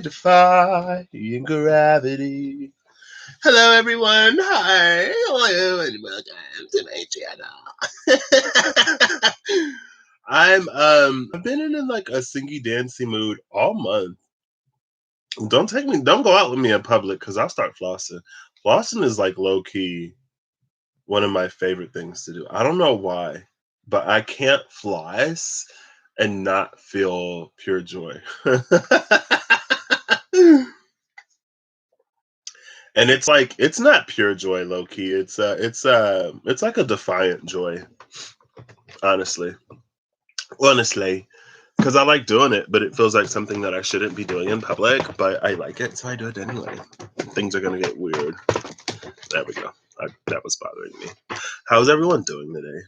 defying gravity. Hello, everyone. Hi. Hello, and welcome to my channel. I've been in like a singy dancy mood all month. Don't go out with me in public because I'll start flossing. Flossing is like low key one of my favorite things to do. I don't know why, but I can't floss and not feel pure joy. And it's like it's not pure joy, low key. It's like a defiant joy, honestly. Honestly, because I like doing it, but it feels like something that I shouldn't be doing in public, but I like it, so I do it anyway. Things are gonna get weird. There we go. That was bothering me. How's everyone doing today?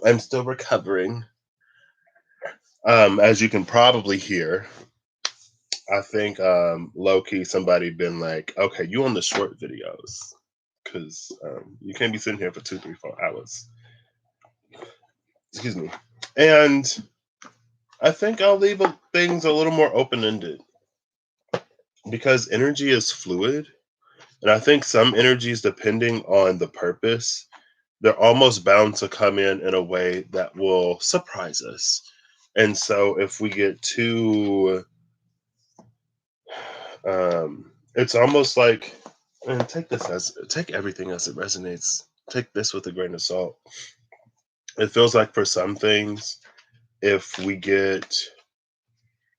I'm still recovering. As you can probably hear, I think low key somebody been like, okay, you on the short videos because you can't be sitting here for 2, 3, 4 hours. Excuse me. And I think I'll leave things a little more open ended because energy is fluid. And I think some energies, depending on the purpose, they're almost bound to come in a way that will surprise us. And so if we get too, it's almost like, and take everything as it resonates. Take this with a grain of salt. It feels like for some things, if we get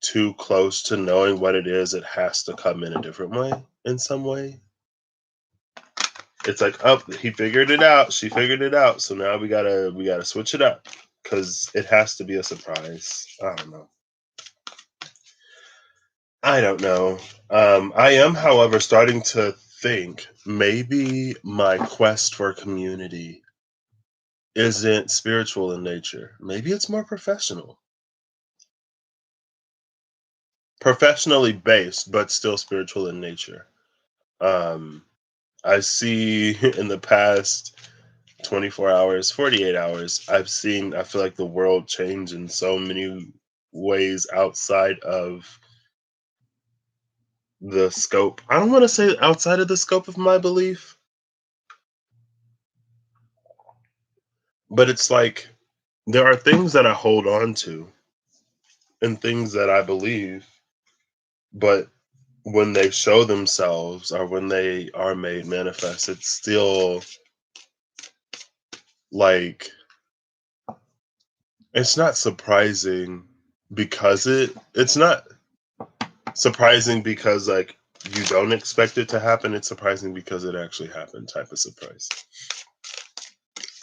too close to knowing what it is, it has to come in a different way, in some way. It's like, oh, he figured it out, she figured it out, so now we gotta switch it up because it has to be a surprise. I don't know. I am, however, starting to think maybe my quest for community isn't spiritual in nature. Maybe it's more professionally based, but still spiritual in nature. Um, I see in the past 24 hours, 48 hours, I feel like the world change in so many ways outside of the scope. I don't want to say outside of the scope of my belief, but it's like there are things that I hold on to and things that I believe, but when they show themselves or when they are made manifest, it's still like it's not surprising because it's not surprising because like you don't expect it to happen. It's surprising because it actually happened type of surprise.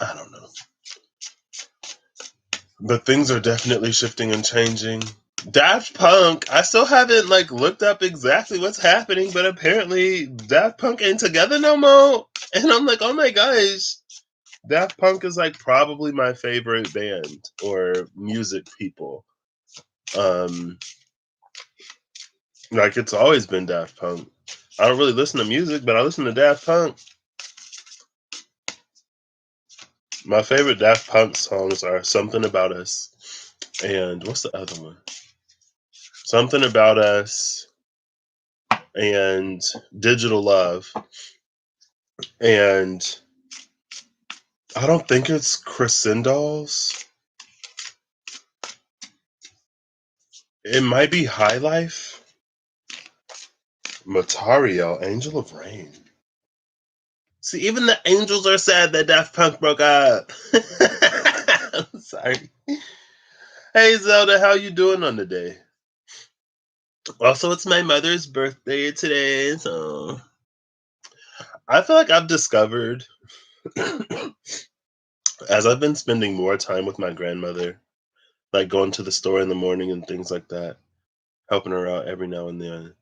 I don't know. But things are definitely shifting and changing. Daft Punk, I still haven't like looked up exactly what's happening, but apparently Daft Punk ain't together no more. And I'm like, oh my gosh. Daft Punk is like probably my favorite band or music people. Um like it's always been Daft Punk. I don't really listen to music, but I listen to Daft Punk. My favorite Daft Punk songs are Something About Us and what's the other one? Something About Us and Digital Love. And I don't think it's Crescendos. It might be High Life. Matario, Angel of Rain. See, even the angels are sad that Daft Punk broke up. I'm sorry. Hey Zelda, how you doing on the day? Also, it's my mother's birthday today, so I feel like I've discovered as I've been spending more time with my grandmother, like going to the store in the morning and things like that, helping her out every now and then.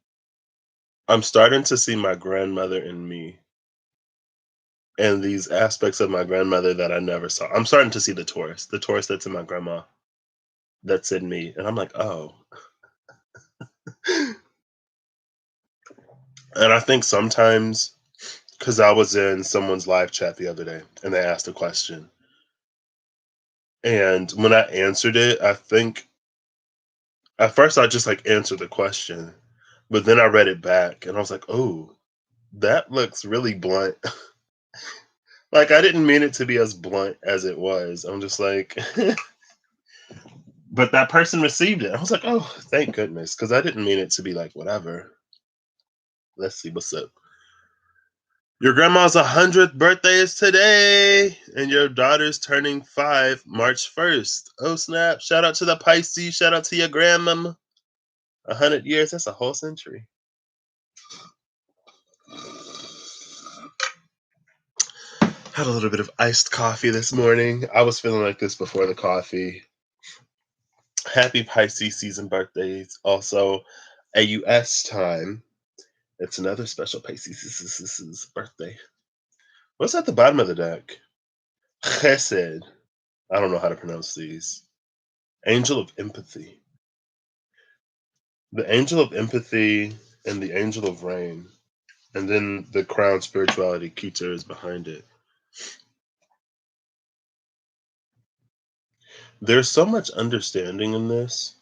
I'm starting to see my grandmother in me and these aspects of my grandmother that I never saw. I'm starting to see the Taurus that's in my grandma, that's in me. And I'm like, oh. And I think sometimes, because I was in someone's live chat the other day and they asked a question. And when I answered it, I think at first I just like answered the question. But then I read it back and I was like, oh, that looks really blunt. Like, I didn't mean it to be as blunt as it was. I'm just like, but that person received it. I was like, oh, thank goodness. Because I didn't mean it to be like, whatever. Let's see what's up. Your grandma's 100th birthday is today, and your daughter's turning 5 March 1st. Oh, snap. Shout out to the Pisces. Shout out to your grandmama. 100 years. That's a whole century. Had a little bit of iced coffee this morning. I was feeling like this before the coffee. Happy Pisces season birthdays. Also, AUS time. It's another special Pisces birthday. What's at the bottom of the deck? Chesed. I don't know how to pronounce these. Angel of empathy. The angel of empathy and the angel of rain. And then the crown spirituality, Keter, is behind it. There's so much understanding in this.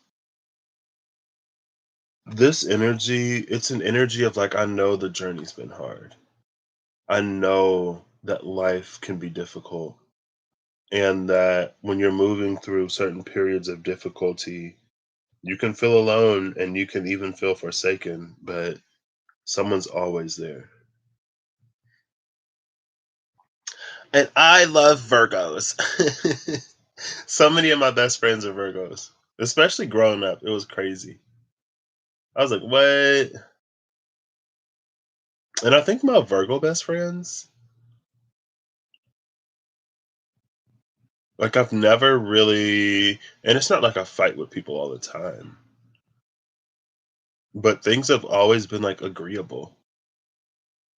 This energy, it's an energy of like, I know the journey's been hard. I know that life can be difficult. And that when you're moving through certain periods of difficulty, you can feel alone and you can even feel forsaken, but someone's always there. And I love Virgos. So many of my best friends are Virgos, especially growing up. It was crazy. I was like, what? And I think my Virgo best friends, like, I've never really, and it's not like I fight with people all the time, but things have always been like agreeable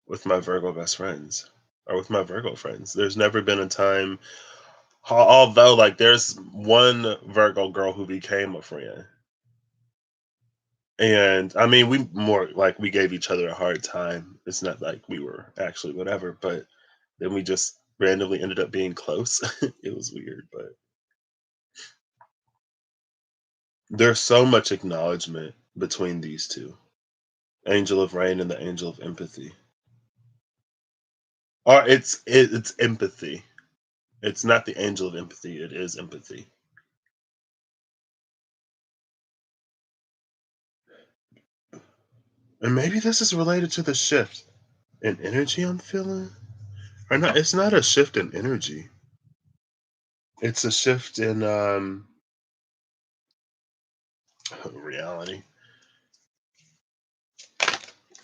with my Virgo best friends or with my Virgo friends. There's never been a time, although, like, there's one Virgo girl who became a friend. And I mean, we more like we gave each other a hard time. It's not like we were actually whatever, but then we just randomly ended up being close. It was weird, but there's so much acknowledgement between these two, angel of rain and the angel of empathy. Or it's empathy. It's not the angel of empathy, it is empathy. And maybe this is related to the shift in energy I'm feeling. Or not, it's not a shift in energy. It's a shift in reality.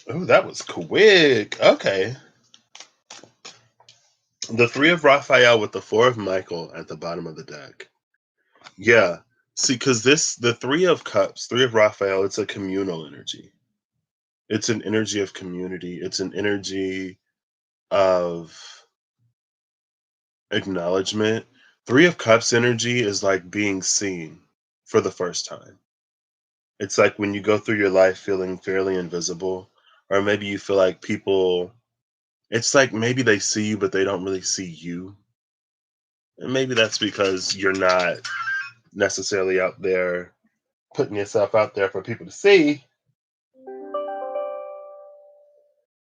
Oh, that was quick. Okay. The 3 of Raphael with the 4 of Michael at the bottom of the deck. Yeah. See, because the 3 of Cups, 3 of Raphael, it's a communal energy. It's an energy of community. It's an energy of acknowledgement. 3 of Cups energy is like being seen for the first time. It's like when you go through your life feeling fairly invisible, or maybe you feel like people, it's like maybe they see you, but they don't really see you. And maybe that's because you're not necessarily out there putting yourself out there for people to see.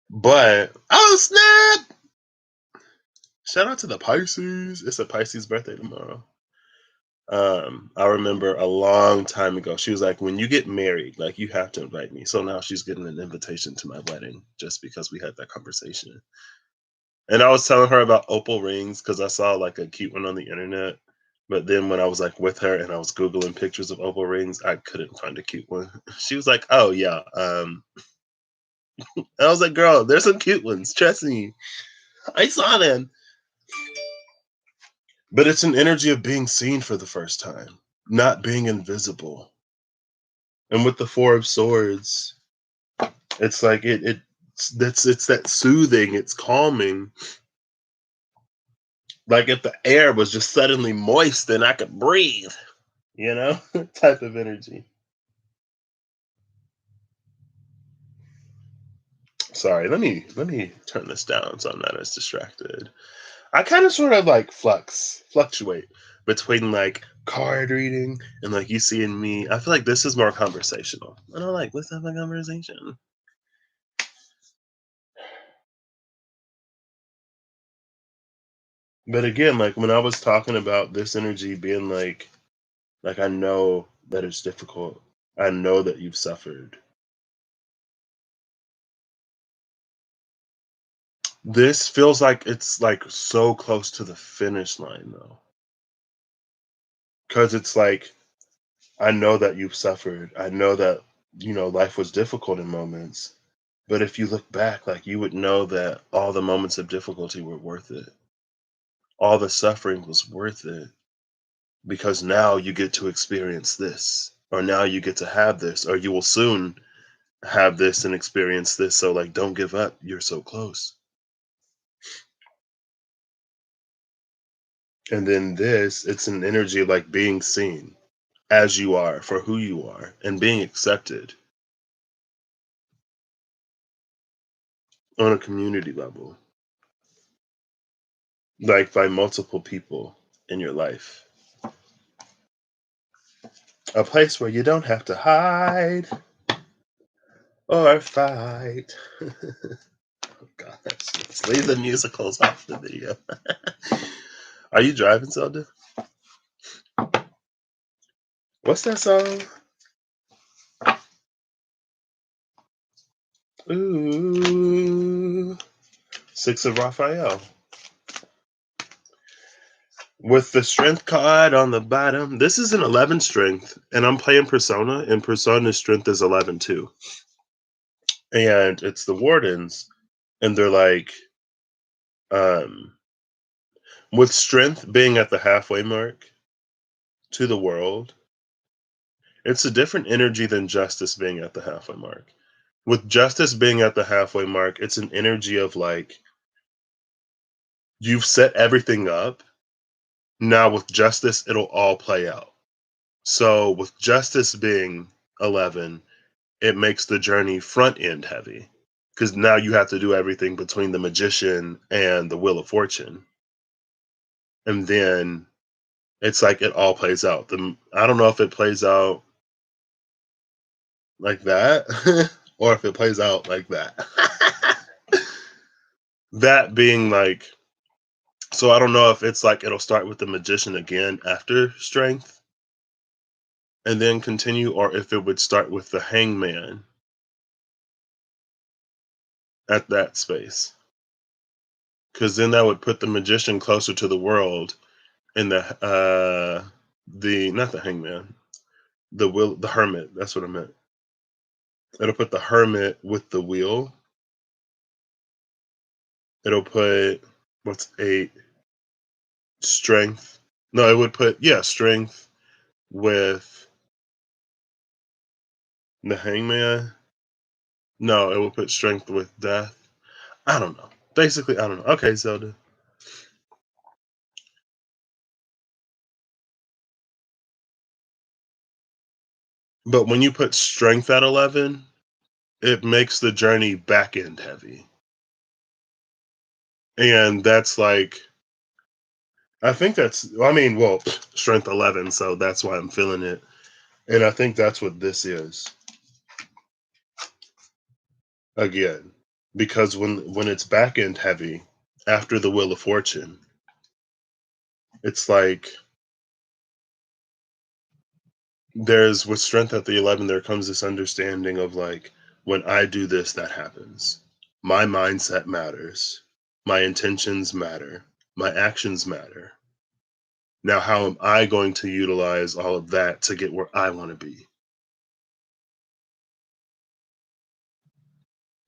But oh snap! Shout out to the Pisces. It's a Pisces birthday tomorrow. I remember a long time ago, she was like, when you get married, like, you have to invite me. So now she's getting an invitation to my wedding just because we had that conversation. And I was telling her about opal rings because I saw like a cute one on the internet. But then when I was like with her and I was Googling pictures of opal rings, I couldn't find a cute one. She was like, oh yeah. I was like, girl, there's some cute ones. Trust me. I saw them. But it's an energy of being seen for the first time, not being invisible. And with the 4 of Swords, it's like it's that soothing, it's calming. Like if the air was just suddenly moist and I could breathe, you know, type of energy. Sorry, let me turn this down so I'm not as distracted. I kind of sort of like fluctuate between like card reading and like you seeing me. I feel like this is more conversational. I don't like, let's have a conversation. But again, like when I was talking about this energy being like I know that it's difficult. I know that you've suffered. This feels like it's like so close to the finish line though. Cause it's like I know that you've suffered. I know that, life was difficult in moments. But if you look back, like you would know that all the moments of difficulty were worth it. All the suffering was worth it because now you get to experience this, or now you get to have this, or you will soon have this and experience this. So, like, don't give up. You're so close. And then this, it's an energy of like being seen as you are for who you are and being accepted on a community level, like by multiple people in your life. A place where you don't have to hide or fight. God, let's leave the musicals off the video. Are you driving, Zelda? What's that song? Ooh, Six of Raphael. With the strength card on the bottom. This is an 11 strength, and I'm playing Persona, and Persona's strength is 11 too. And it's the Wardens, and they're like, um, with strength being at the halfway mark to the world, it's a different energy than justice being at the halfway mark. With justice being at the halfway mark, it's an energy of like, you've set everything up. Now, with justice, it'll all play out. So, with justice being 11, it makes the journey front end heavy because now you have to do everything between the magician and the wheel of fortune. And then it's like it all plays out. I don't know if it plays out like that or if it plays out like that. That being like, so I don't know if it's like it'll start with the magician again after strength and then continue, or if it would start with the hangman at that space. Because then that would put the magician closer to the world and the not the hangman, the hermit. That's what I meant. It'll put the hermit with the wheel. It'll put what's eight strength. No, it would put strength with the hangman. No, it would put strength with death. I don't know. Basically, I don't know. Okay, Zelda. But when you put strength at 11, it makes the journey back end heavy. And that's like, I think that's, I mean, well, strength 11, so that's why I'm feeling it. And I think that's what this is again. Because when it's back end heavy after the Wheel of Fortune, it's like there's with strength at the 11, there comes this understanding of like, when I do this, that happens. My mindset matters. My intentions matter. My actions matter. Now, how am I going to utilize all of that to get where I want to be?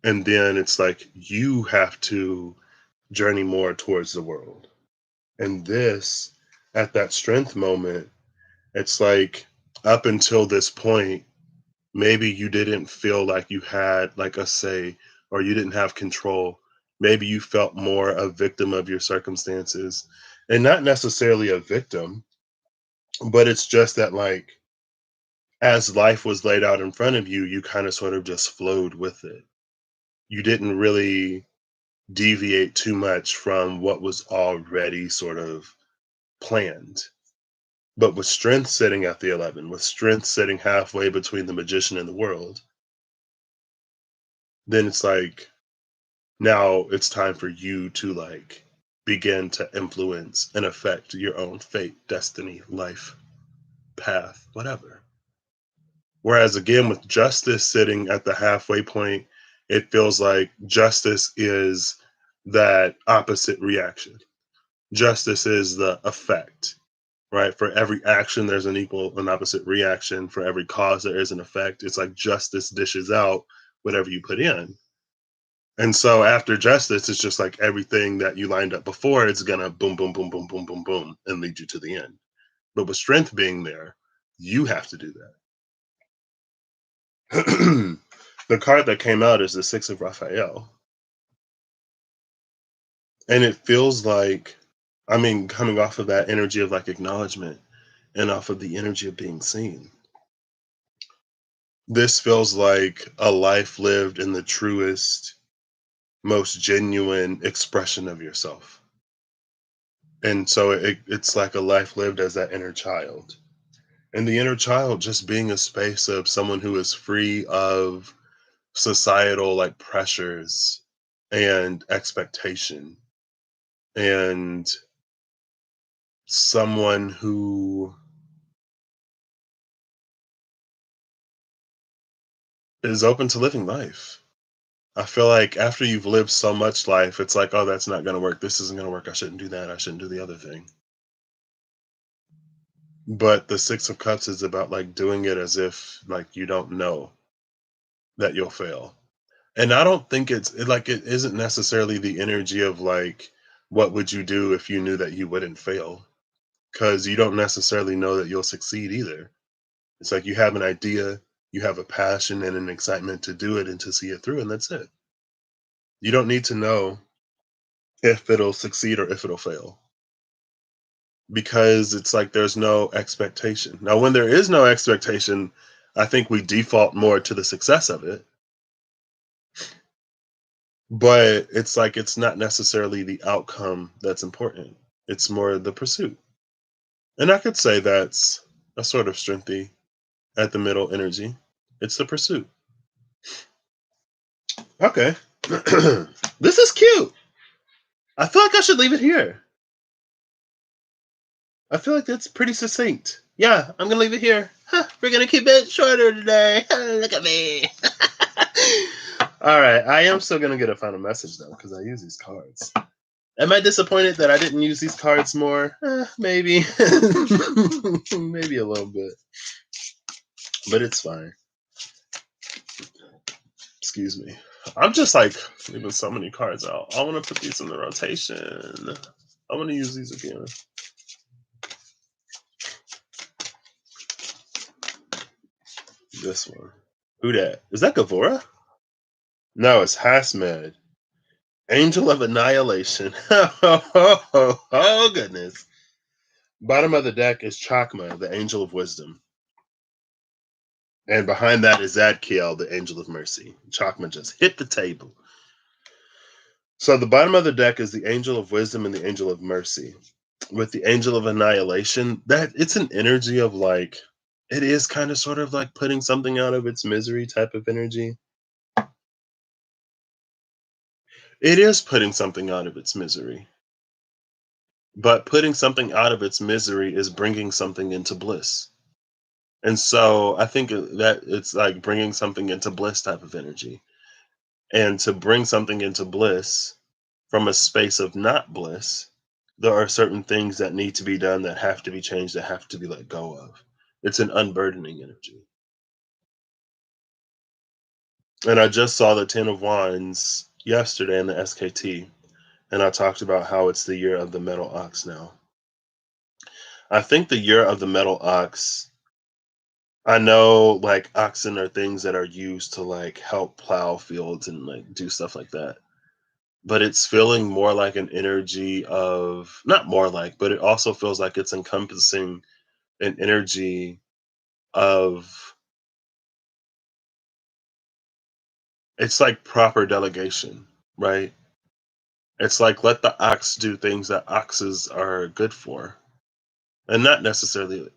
And then it's like you have to journey more towards the world. And this, at that strength moment, it's like up until this point, maybe you didn't feel like you had like a say or you didn't have control. Maybe you felt more a victim of your circumstances and not necessarily a victim, but it's just that like as life was laid out in front of you, you kind of sort of just flowed with it. You didn't really deviate too much from what was already sort of planned. But with strength sitting at the 11, with strength sitting halfway between the magician and the world, then it's like now it's time for you to like begin to influence and affect your own fate, destiny, life, path, whatever. Whereas again, with justice sitting at the halfway point, it feels like justice is that opposite reaction. Justice is the effect, right? For every action, there's an equal and opposite reaction. For every cause, there is an effect. It's like justice dishes out whatever you put in. And so after justice, it's just like everything that you lined up before, it's gonna boom, boom, boom, boom, boom, boom, boom, and lead you to the end. But with strength being there, you have to do that. The card that came out is the Six of Raphael. And it feels like, I mean, coming off of that energy of like acknowledgement and off of the energy of being seen, this feels like a life lived in the truest, most genuine expression of yourself. And so it's like a life lived as that inner child. And the inner child just being a space of someone who is free of societal like pressures and expectation, and someone who is open to living life. I feel like after you've lived so much life, it's like, oh, that's not going to work. This isn't going to work. I shouldn't do that. I shouldn't do the other thing. But the Six of Cups is about like doing it as if like you don't know that you'll fail. And I don't think like it isn't necessarily the energy of like, what would you do if you knew that you wouldn't fail? Because you don't necessarily know that you'll succeed either. It's like you have an idea, you have a passion and an excitement to do it and to see it through, and that's it. You don't need to know if it'll succeed or if it'll fail, because it's like there's no expectation. Now, when there is no expectation, I think we default more to the success of it, but it's like it's not necessarily the outcome that's important. It's more the pursuit. And I could say that's a sort of strengthy at the middle energy. It's the pursuit. Okay. This is cute. I feel like I should leave it here. I feel like that's pretty succinct. Yeah, I'm gonna leave it here. Huh, we're gonna keep it shorter today. Look at me. All right, I am still gonna get a final message though, because I use these cards. Am I disappointed that I didn't use these cards more? Maybe, maybe a little bit, but it's fine. Excuse me. I'm just like leaving so many cards out. I want to put these in the rotation. I want to use these again. This one. Who that? Is that Gavora? No, it's Hasmed. Angel of Annihilation. Oh, goodness. Bottom of the deck is Chakma, the Angel of Wisdom. And behind that is Zadkiel, the Angel of Mercy. Chakma just hit the table. So the bottom of the deck is the Angel of Wisdom and the Angel of Mercy. With the Angel of Annihilation, that it's an energy of like, it is kind of sort of like putting something out of its misery type of energy. It is putting something out of its misery. But putting something out of its misery is bringing something into bliss. And so I think that it's like bringing something into bliss type of energy. And to bring something into bliss from a space of not bliss, there are certain things that need to be done, that have to be changed, that have to be let go of. It's an unburdening energy. And I just saw the Ten of Wands yesterday in the SKT, and I talked about how it's the year of the metal ox now. I think the year of the metal ox, I know like oxen are things that are used to like help plow fields and like do stuff like that. But it's feeling more like an energy of, not more like, but it also feels like it's encompassing an energy of, it's like proper delegation, right? It's like let the ox do things that oxes are good for, and not necessarily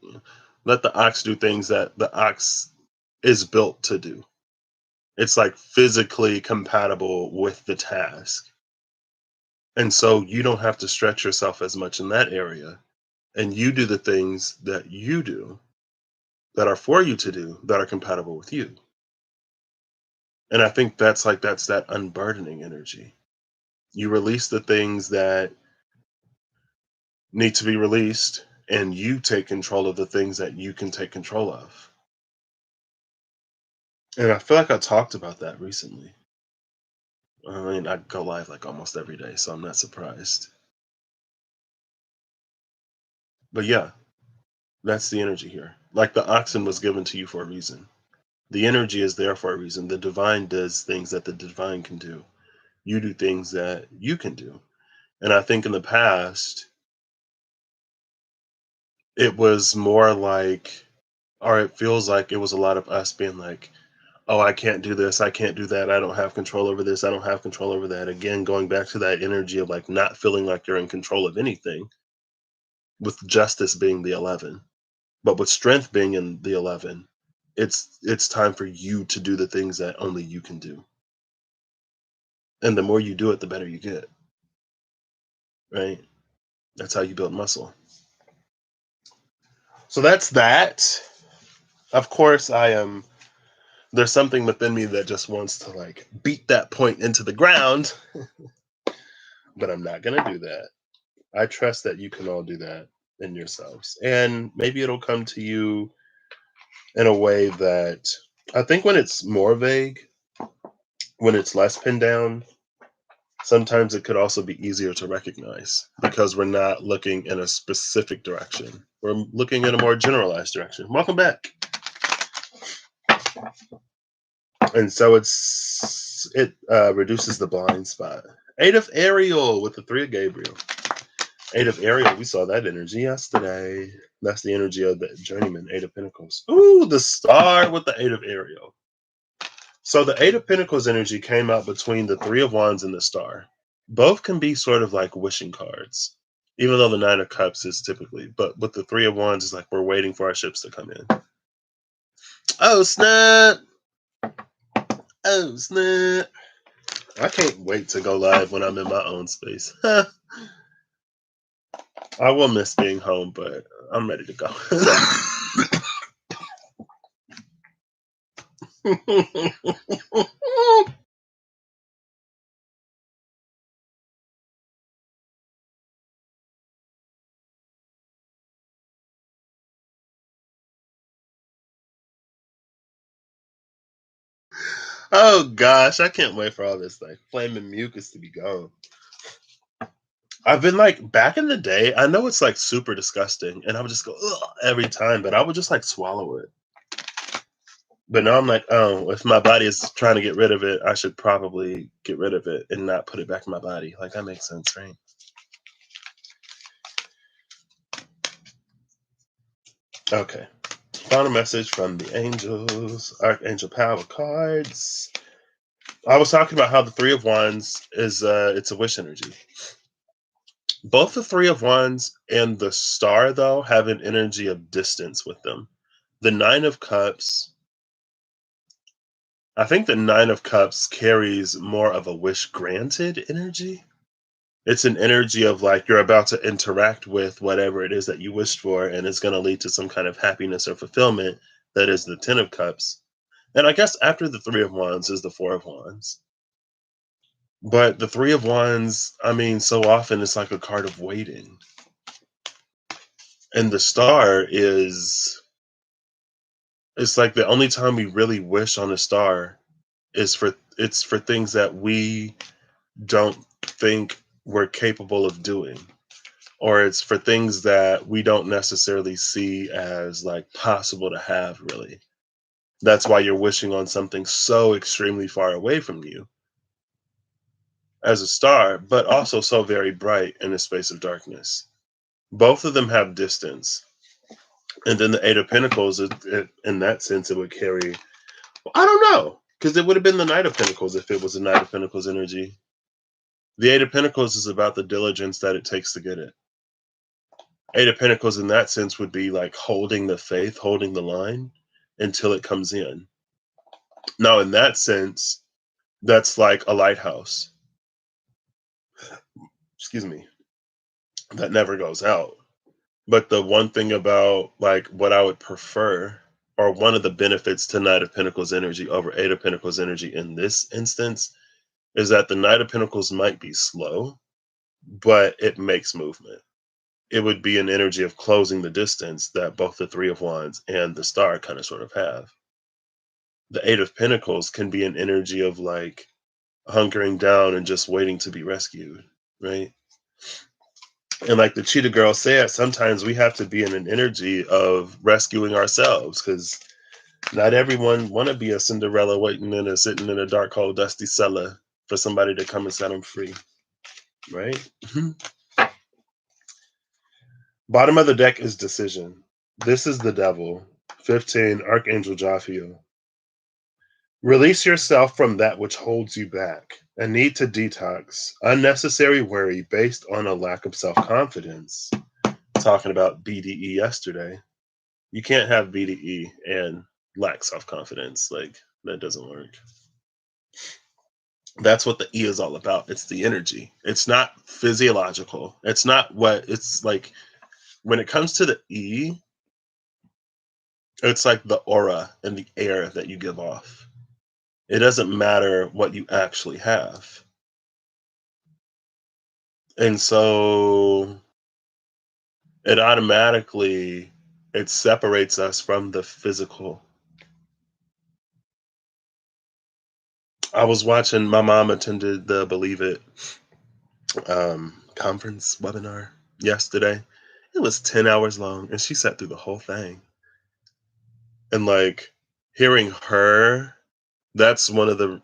let the ox do things that the ox is built to do. It's like physically compatible with the task. And so you don't have to stretch yourself as much in that area. And you do the things that you do that are for you to do that are compatible with you. And I think that's that unburdening energy. You release the things that need to be released and you take control of the things that you can take control of. And I feel like I talked about that recently. I mean, I go live like almost every day, so I'm not surprised. But yeah, that's the energy here. Like the oxen was given to you for a reason. The energy is there for a reason. The divine does things that the divine can do. You do things that you can do. And I think in the past, it was more like, or it feels like it was a lot of us being like, oh, I can't do this. I can't do that. I don't have control over this. I don't have control over that. Again, going back to that energy of like not feeling like you're in control of anything, with justice being the 11. But with strength being in the 11, it's time for you to do the things that only you can do. And the more you do it, the better you get, right? That's how you build muscle. So that's that. Of course, I am there's something within me that just wants to like beat that point into the ground, but I'm not going to do that. I trust that you can all do that in yourselves. And maybe it'll come to you in a way that I think when it's more vague, when it's less pinned down, sometimes it could also be easier to recognize because we're not looking in a specific direction. We're looking in a more generalized direction. Welcome back. And so it reduces the blind spot. Eight of Ariel with the three of Gabriel. Eight of Ariel, we saw that energy yesterday. That's the energy of the journeyman, Eight of Pentacles. Ooh, the star with the Eight of Ariel. So the Eight of Pentacles energy came out between the Three of Wands and the Star. Both can be sort of like wishing cards, even though the Nine of Cups is typically, but with the Three of Wands, it's like we're waiting for our ships to come in. Oh, snap! Oh, snap! I can't wait to go live when I'm in my own space. I will miss being home, but I'm ready to go. Oh gosh, I can't wait for all this like flaming mucus to be gone. I've been like back in the day, I know it's like super disgusting, and I would just go ugh every time, but I would just like swallow it. But now I'm like, oh, if my body is trying to get rid of it, I should probably get rid of it and not put it back in my body. Like that makes sense, right? Okay. Found a message from the angels, Archangel Power cards. I was talking about how the Three of Wands is it's a wish energy. Both the Three of Wands and the Star though have an energy of distance with them. The Nine of Cups, I think the Nine of Cups carries more of a wish granted energy. It's an energy of like you're about to interact with whatever it is that you wished for, and it's going to lead to some kind of happiness or fulfillment. That is the Ten of Cups. And I guess after the Three of Wands is the Four of Wands. But the Three of Wands, I mean, so often it's like a card of waiting. And the Star is, it's like the only time we really wish on a star is for things that we don't think we're capable of doing, or it's for things that we don't necessarily see as like possible to have really. That's why you're wishing on something so extremely far away from you as a star, but also so very bright in a space of darkness. Both of them have distance. And then the Eight of Pentacles, in that sense, it would carry, I don't know, because it would have been the Knight of Pentacles if it was a Knight of Pentacles energy. The Eight of Pentacles is about the diligence that it takes to get it. Eight of Pentacles in that sense would be like holding the faith, holding the line until it comes in. Now, in that sense, that's like a lighthouse. Excuse me, that never goes out. But the one thing about like what I would prefer, or one of the benefits to Knight of Pentacles energy over Eight of Pentacles energy in this instance, is that the Knight of Pentacles might be slow, but it makes movement. It would be an energy of closing the distance that both the Three of Wands and the Star kind of sort of have. The Eight of Pentacles can be an energy of like hunkering down and just waiting to be rescued, right? And like the Cheetah Girl said, sometimes we have to be in an energy of rescuing ourselves, because not everyone want to be a Cinderella waiting in a sitting in a dark, cold, dusty cellar for somebody to come and set them free, right? Bottom of the deck is decision. This is the Devil. 15, Archangel Jophiel. Release yourself from that which holds you back. A need to detox. Unnecessary worry based on a lack of self-confidence. Talking about BDE yesterday. You can't have BDE and lack self-confidence. Like, that doesn't work. That's what the E is all about. It's the energy. It's not physiological. It's not what it's like. When it comes to the E, it's like the aura and the air that you give off. It doesn't matter what you actually have. And so it automatically it separates us from the physical. I was watching, my mom attended the Believe It conference webinar yesterday. It was 10 hours long and she sat through the whole thing. And like hearing her, that's one of the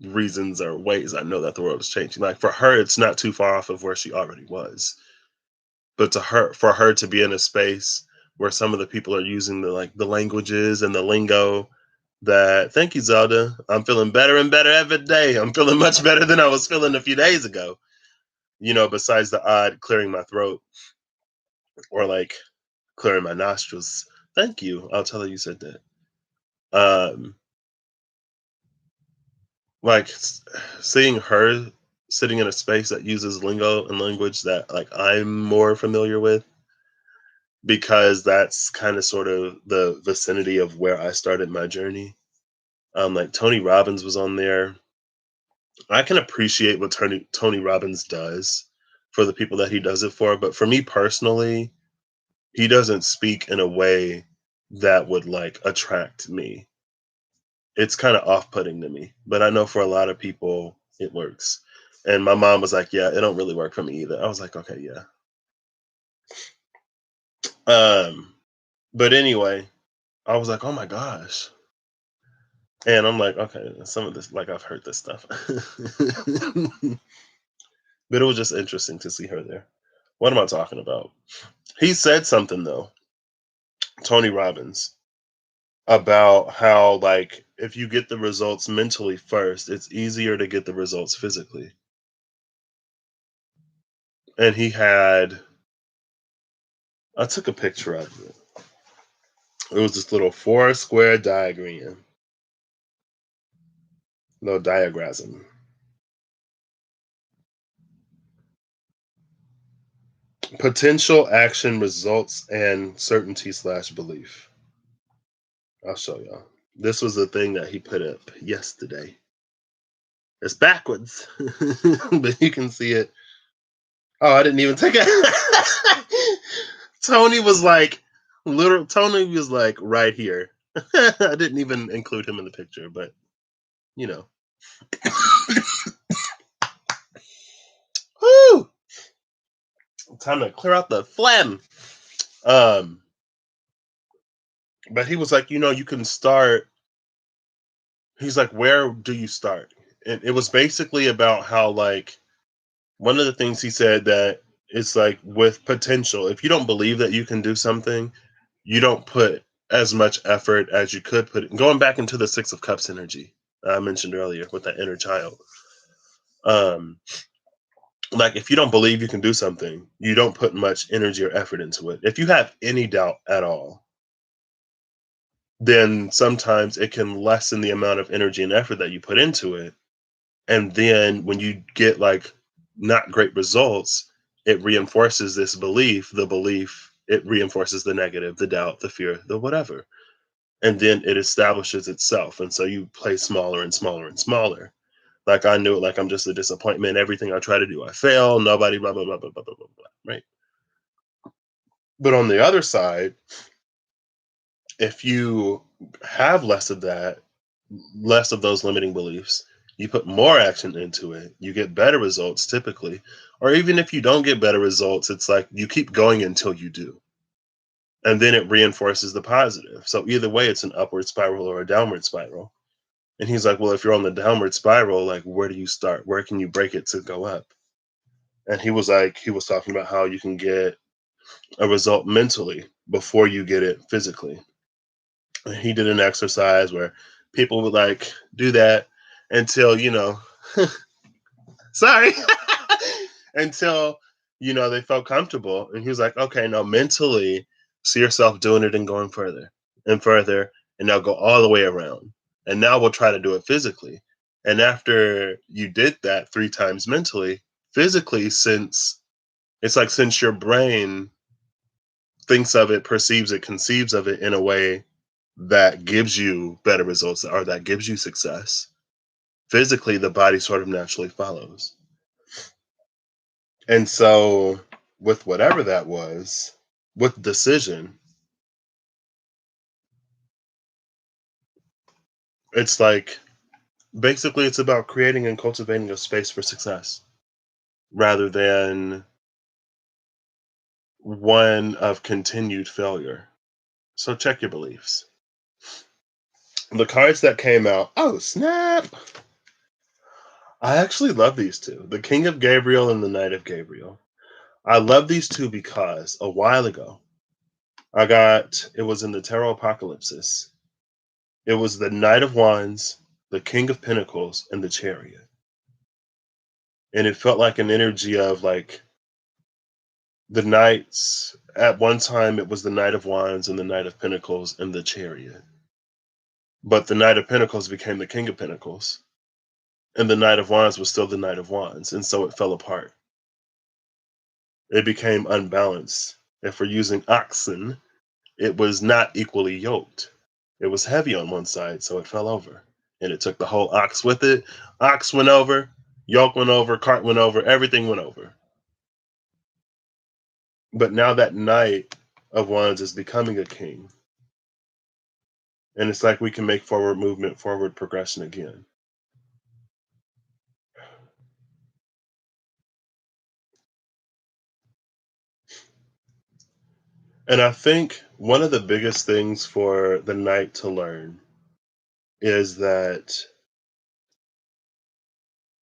reasons or ways I know that the world is changing. Like for her, it's not too far off of where she already was. But to her, for her to be in a space where some of the people are using the like the languages and the lingo that, thank you, Zelda. I'm feeling better and better every day. I'm feeling much better than I was feeling a few days ago. You know, besides the odd clearing my throat or like clearing my nostrils. Thank you. I'll tell her you said that. Um, like seeing her sitting in a space that uses lingo and language that like I'm more familiar with, because that's kind of sort of the vicinity of where I started my journey. Like Tony Robbins was on there. I can appreciate what Tony Robbins does for the people that he does it for, but for me personally, he doesn't speak in a way that would like attract me. It's kind of off-putting to me, but I know for a lot of people it works. And my mom was like, "Yeah, it don't really work for me either." I was like, "Okay, yeah." Um, but anyway, I was like, "Oh my gosh." And I'm like, "Okay, some of this like I've heard this stuff." But it was just interesting to see her there. What am I talking about? He said something though, Tony Robbins, about how like if you get the results mentally first, it's easier to get the results physically. And he had, I took a picture of it. It was this little four square diagram, little diagram. Potential action results and certainty slash belief. I'll show y'all. This was the thing that he put up yesterday. It's backwards, but you can see it. Oh, I didn't even take it. Tony was like, literal. Tony was like right here. I didn't even include him in the picture, but you know. Whoo! Time to clear out the phlegm. Um, but he was like, you can start. He's like, where do you start? And it was basically about how like one of the things he said that it's like with potential, if you don't believe that you can do something, you don't put as much effort as you could put it. Going back into the Six of Cups energy I mentioned earlier with that inner child. Um, Like if you don't believe you can do something, you don't put much energy or effort into it. If you have any doubt at all, then sometimes it can lessen the amount of energy and effort that you put into it. And then when you get like not great results, it reinforces this belief, the belief, it reinforces the negative, the doubt, the fear, the whatever. And then it establishes itself. And so you play smaller and smaller and smaller. Like I knew it, like I'm just a disappointment. Everything I try to do, I fail. Nobody, blah, blah, blah, blah, blah, blah, blah, blah. Right. But on the other side, if you have less of that, less of those limiting beliefs, you put more action into it, you get better results typically. Or even if you don't get better results, it's like you keep going until you do. And then it reinforces the positive. So either way, it's an upward spiral or a downward spiral. And he's like, well, if you're on the downward spiral, like, where do you start? Where can you break it to go up? And he was like, he was talking about how you can get a result mentally before you get it physically. And he did an exercise where people would like do that until, sorry, until, they felt comfortable. And he was like, okay, now mentally see yourself doing it and going further and further. And now go all the way around. And now we'll try to do it physically. And after you did that 3 times mentally, physically, since it's like since your brain thinks of it, perceives it, conceives of it in a way that gives you better results or that gives you success, physically the body sort of naturally follows. And so with whatever that was, with decision, it's like basically it's about creating and cultivating a space for success rather than one of continued failure. So check your beliefs. The cards that came out, oh snap! I actually love these two, the King of Gabriel and the Knight of Gabriel. I love these two because a while ago, it was in the Tarot Apocalypsis. It was the Knight of Wands, the King of Pentacles, and the Chariot. And it felt like an energy of like the knights. At one time, it was the Knight of Wands and the Knight of Pentacles and the Chariot. But the Knight of Pentacles became the King of Pentacles, and the Knight of Wands was still the Knight of Wands. And so it fell apart. It became unbalanced. If we're using oxen, it was not equally yoked. It was heavy on one side, so it fell over. And it took the whole ox with it. Ox went over, yoke went over, cart went over, everything went over. But now that Knight of Wands is becoming a king. And it's like we can make forward movement, forward progression again. And I think one of the biggest things for the Knight to learn is that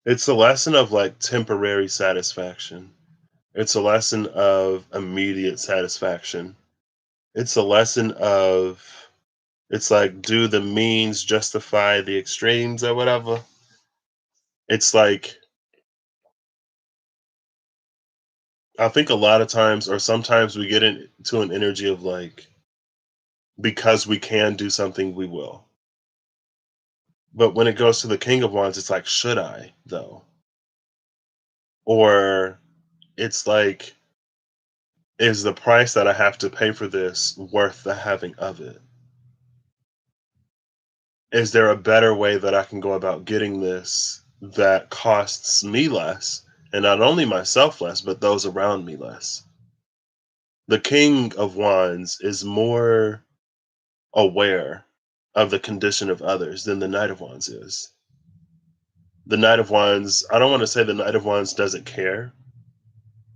it's a lesson of like temporary satisfaction. It's a lesson of immediate satisfaction. It's a lesson of, it's like, do the means justify the extremes or whatever? It's like, I think a lot of times, or sometimes we get into an energy of like, because we can do something, we will. But when it goes to the King of Wands, it's like, should I though? Or it's like, is the price that I have to pay for this worth the having of it? Is there a better way that I can go about getting this that costs me less and not only myself less, but those around me less? The King of Wands is more aware of the condition of others than the Knight of Wands is. The Knight of Wands, I don't want to say the Knight of Wands doesn't care,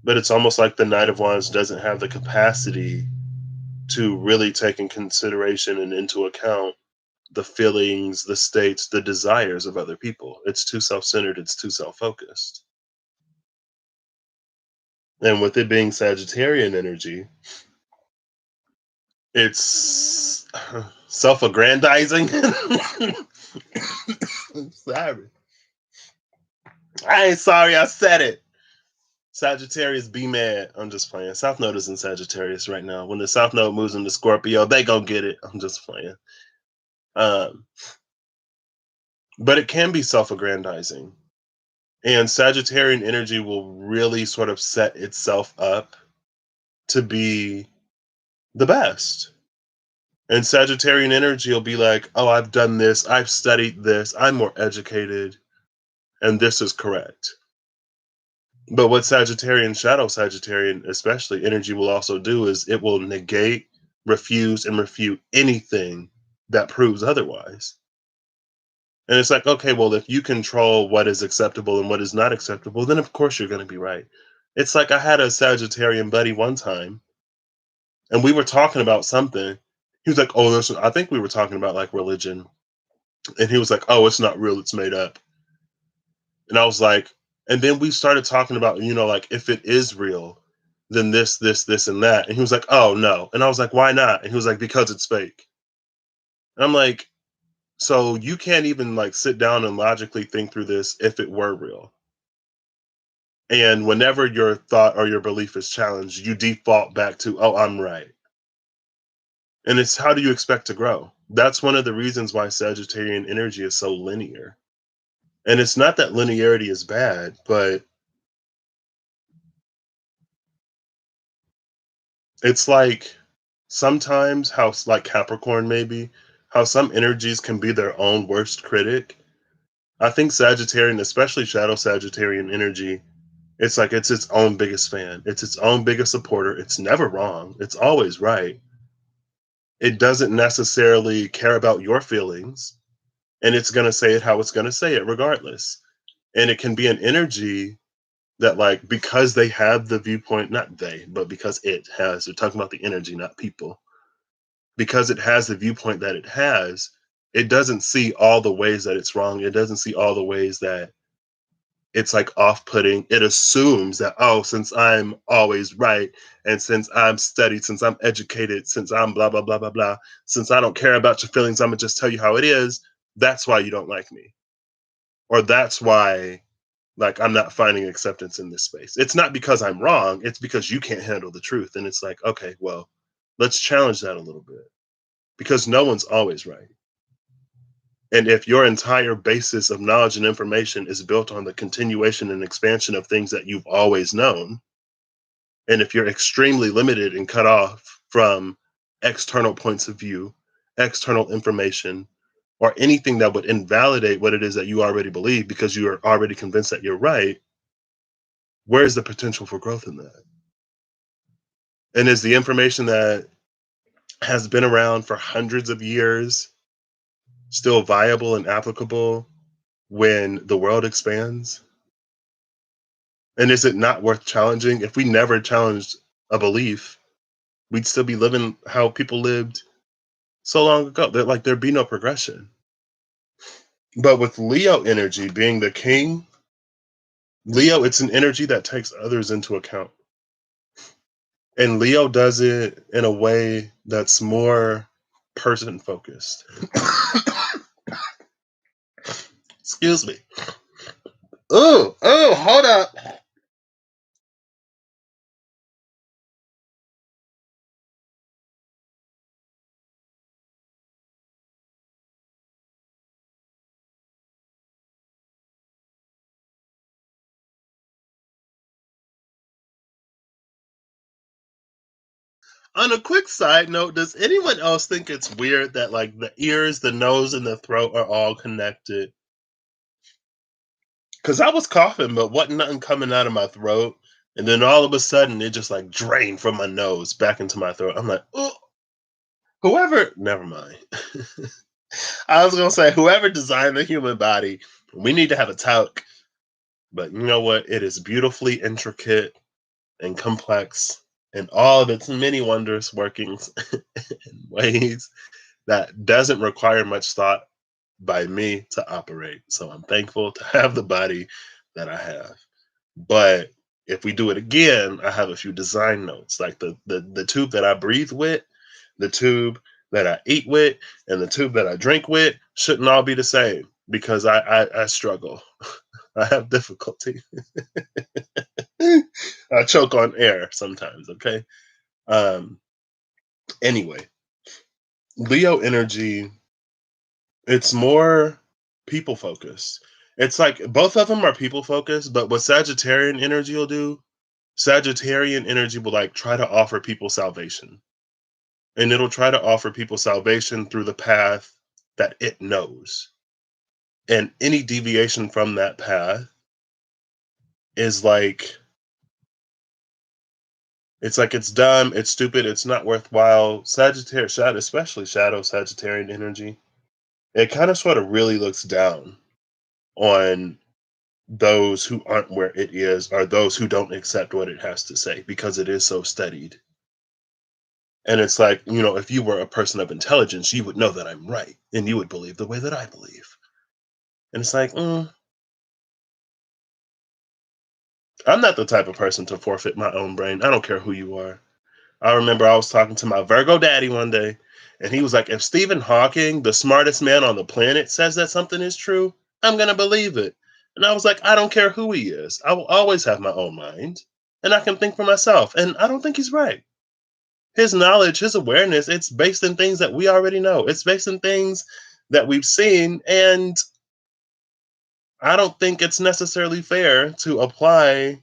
but it's almost like the Knight of Wands doesn't have the capacity to really take in consideration and into account the feelings, the states, the desires of other people. It's too self centered, it's too self focused. And with it being Sagittarian energy, it's self aggrandizing. Sorry. I ain't sorry I said it. Sagittarius be mad. I'm just playing. South Node is in Sagittarius right now. When the South Node moves into Scorpio, they gonna get it. I'm just playing. Um, but it can be self-aggrandizing. And Sagittarian energy will really sort of set itself up to be the best. And Sagittarian energy will be like, oh, I've done this, I've studied this, I'm more educated, and this is correct. But what Sagittarian, shadow Sagittarian, especially energy will also do is it will negate, refuse, and refute anything that proves otherwise. And it's like, okay, well, if you control what is acceptable and what is not acceptable, then of course you're going to be right. It's like I had a Sagittarian buddy one time, and we were talking about something. He was like, oh, listen, I think we were talking about like religion. And he was like, oh, it's not real, it's made up. And I was like, and then we started talking about, like if it is real, then this, and that. And he was like, oh, no. And I was like, why not? And he was like, because it's fake. And I'm like, so you can't even like sit down and logically think through this if it were real. And whenever your thought or your belief is challenged, you default back to, oh, I'm right. And it's how do you expect to grow? That's one of the reasons why Sagittarian energy is so linear. And it's not that linearity is bad, but it's like sometimes how, like Capricorn, maybe, how some energies can be their own worst critic. I think Sagittarian, especially shadow Sagittarian energy, it's like it's its own biggest fan. It's its own biggest supporter. It's never wrong. It's always right. It doesn't necessarily care about your feelings, and it's going to say it how it's going to say it regardless. And it can be an energy that, like, because they have the viewpoint, not they, but because it has, they're talking about the energy, not people, because it has the viewpoint that it has, it doesn't see all the ways that it's wrong. It doesn't see all the ways that it's like off-putting. It assumes that, oh, since I'm always right, and since I'm studied, since I'm educated, since I'm blah blah blah blah blah, since I don't care about your feelings, I'm gonna just tell you how it is. That's why you don't like me, or that's why, like, I'm not finding acceptance in this space. It's not because I'm wrong. It's because you can't handle the truth. And it's like, okay, well, let's challenge that a little bit, because no one's always right. And if your entire basis of knowledge and information is built on the continuation and expansion of things that you've always known, and if you're extremely limited and cut off from external points of view, external information, or anything that would invalidate what it is that you already believe because you are already convinced that you're right, where's the potential for growth in that? And is the information that has been around for hundreds of years still viable and applicable when the world expands? And is it not worth challenging? If we never challenged a belief, we'd still be living how people lived so long ago. That, like, there'd be no progression. But with Leo energy being the king, Leo, it's an energy that takes others into account. And Leo does it in a way that's more person focused. Excuse me. Oh, hold up. On a quick side note, does anyone else think it's weird that, like, the ears, the nose, and the throat are all connected? Because I was coughing, but wasn't nothing coming out of my throat. And then all of a sudden, it just like drained from my nose back into my throat. I'm like, oh, whoever, never mind. I was going to say, whoever designed the human body, we need to have a talk. But you know what? It is beautifully intricate and complex, and all of its many wondrous workings in ways that doesn't require much thought by me to operate. So I'm thankful to have the body that I have. But if we do it again, I have a few design notes, like the tube that I breathe with, the tube that I eat with, and the tube that I drink with shouldn't all be the same because I struggle. I have difficulty. I choke on air sometimes. Okay. Um. Anyway, Leo energy. It's more people focused. It's like both of them are people focused, but what Sagittarian energy will do, Sagittarian energy will like try to offer people salvation. And it'll try to offer people salvation through the path that it knows. And any deviation from that path is like it's dumb, it's stupid, it's not worthwhile. Sagittarius shadow, especially shadow Sagittarian energy, it kind of sort of really looks down on those who aren't where it is or those who don't accept what it has to say because it is so studied. And it's like, if you were a person of intelligence, you would know that I'm right and you would believe the way that I believe. And it's like, I'm not the type of person to forfeit my own brain. I don't care who you are. I remember I was talking to my Virgo daddy one day, and he was like, if Stephen Hawking, the smartest man on the planet, says that something is true, I'm going to believe it. And I was like, I don't care who he is. I will always have my own mind, and I can think for myself. And I don't think he's right. His knowledge, his awareness, it's based in things that we already know, it's based in things that we've seen. And I don't think it's necessarily fair to apply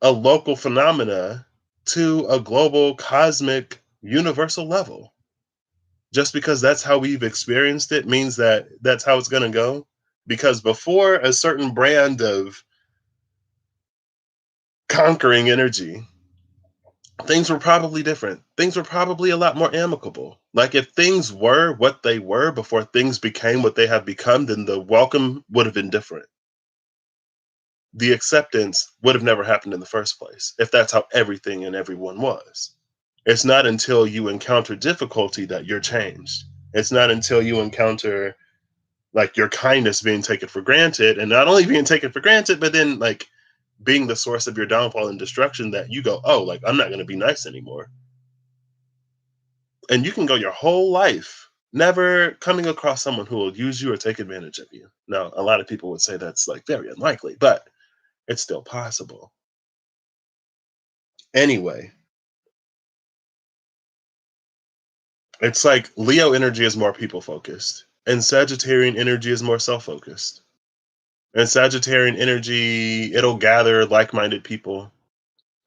a local phenomena to a global, cosmic, universal level. Just because that's how we've experienced it means that that's how it's going to go. Because before a certain brand of conquering energy, things were probably different. Things were probably a lot more amicable. Like if things were what they were before things became what they have become, then the welcome would have been different. The acceptance would have never happened in the first place if that's how everything and everyone was. It's not until you encounter difficulty that you're changed. It's not until you encounter like your kindness being taken for granted, and not only being taken for granted, but then like being the source of your downfall and destruction, that you go, oh, like I'm not going to be nice anymore. And you can go your whole life never coming across someone who will use you or take advantage of you. Now, a lot of people would say that's like very unlikely, but it's still possible. Anyway, it's like Leo energy is more people focused, and Sagittarian energy is more self focused. And Sagittarian energy, it'll gather like minded people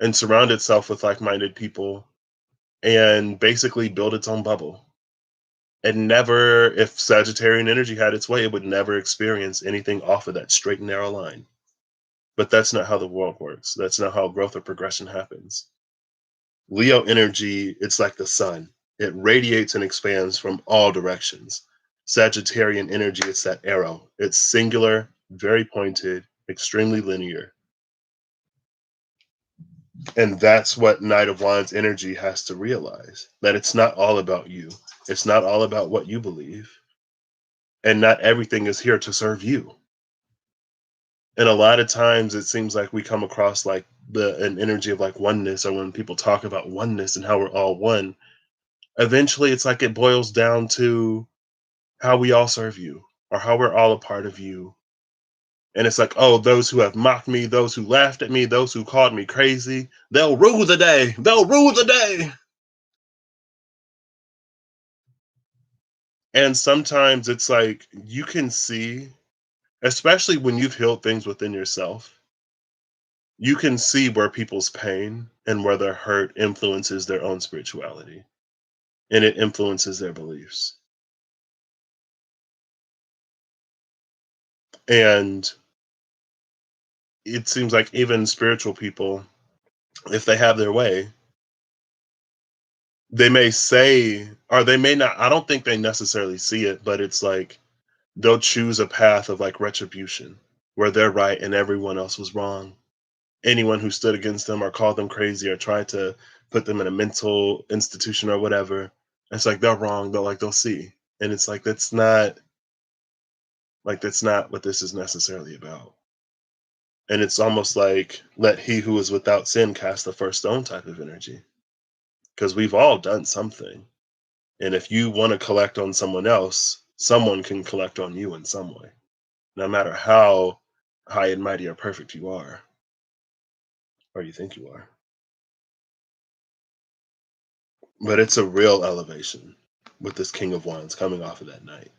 and surround itself with like minded people and basically build its own bubble. And never, if Sagittarian energy had its way, it would never experience anything off of that straight and narrow line. But that's not how the world works. That's not how growth or progression happens. Leo energy, it's like the sun. It radiates and expands from all directions. Sagittarian energy, it's that arrow. It's singular, very pointed, extremely linear. And that's what Knight of Wands energy has to realize, that it's not all about you. It's not all about what you believe. And not everything is here to serve you. And a lot of times it seems like we come across like an energy of like oneness, or when people talk about oneness and how we're all one, eventually it's like it boils down to how we all serve you or how we're all a part of you. And it's like, oh, those who have mocked me, those who laughed at me, those who called me crazy, they'll rule the day. They'll rule the day. And sometimes it's like you can see, especially when you've healed things within yourself, you can see where people's pain and where their hurt influences their own spirituality, and it influences their beliefs. And it seems like even spiritual people, if they have their way, they may say, or they may not, I don't think they necessarily see it, but it's like they'll choose a path of like retribution where they're right and everyone else was wrong. Anyone who stood against them or called them crazy or tried to put them in a mental institution or whatever, it's like they're wrong. They'll see. And it's like that's not what this is necessarily about. And it's almost like let he who is without sin cast the first stone type of energy. Because we've all done something. And if you want to collect on someone else, someone can collect on you in some way, no matter how high and mighty or perfect you are. or you think you are. But it's a real elevation with this King of Wands coming off of that night.